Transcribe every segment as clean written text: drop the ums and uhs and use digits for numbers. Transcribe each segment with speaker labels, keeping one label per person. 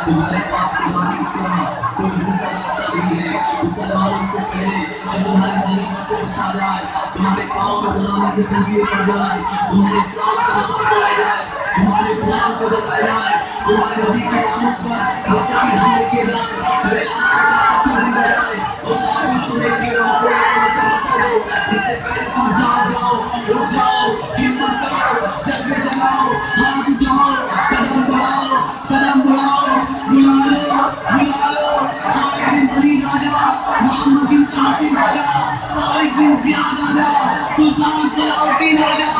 Speaker 1: तुम्हारे पास तुम्हारी सेवा कोई दूसरा नहीं है। मुसलमानों से पहले तुम्हारे जमीन को उछा जाए, तुम्हारे पाँव में गुलामी की जंजीर पड़ जाए, तुम्हारे इस्लाम का नस्ल तोड़ा जाए, तुम्हारे गुलाम को जलाया जाए, तुम्हारे नबी के नामों पर मुस्तकिल हमले किए जाए, तुम्हें इससे पहले तुम जाओ रुक जाओ, हिम्मत करो, जज्बे जगाओ, हाथ उठाओ, कदम बढ़ाओ, बुला लो खालिद बिन वलीद आजा, मोहम्मद बिन कासिम आजा, तारिक बिन जियाद आजा, सुल्तान सलाउद्दीन आजा,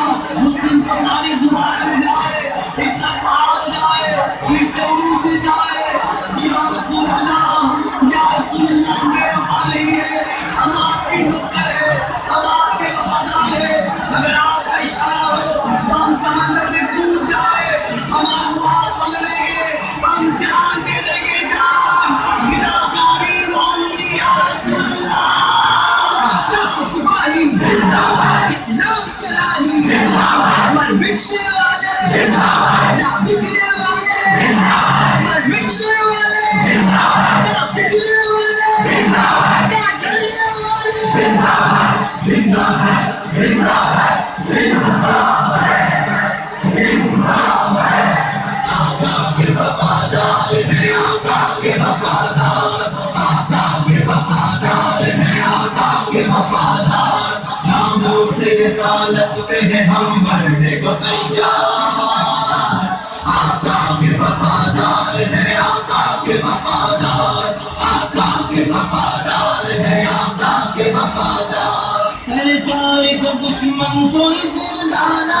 Speaker 1: मुस्लिम का तारीख दोबारा में जाए, इसका पहाड़ जाए, इससे उरूज जाए। या रसूल अल्लाह मेरे वाले है, हम आपकी नौकर है, हम आपके वफादार है। अगर आपका इशारा हो तो हम समंदर में कूद जाए, हमारा मुआज बन लेंगे, हम जान दे देंगे, जान गिरफ्तारी होगी। या रसूल अल्लाह जब सिपाही जिंदाबाद, इस्लाम सलाही जिंदाबाद, मर मिटने वाले जिंदाबाद, ना बिकने वाले जिंदाबाद, मर मिटने वाले जिंदाबाद, ना बिकने वाले जिंदाबाद, ना जलने वाले जिंदाबाद। जिंदा है, जिंदा है, जिंदा है, जिंदा है। आका के वफादार है, आका के वफादार, आका के वफादार है, आका के वफादार। नामों से रिसालत से है हम मरने को तैयार। आका के वफादार है, आका के वफादार, आका के वफादार है, आका के वफादार। सरकार को दुश्मन कोई जिंदा न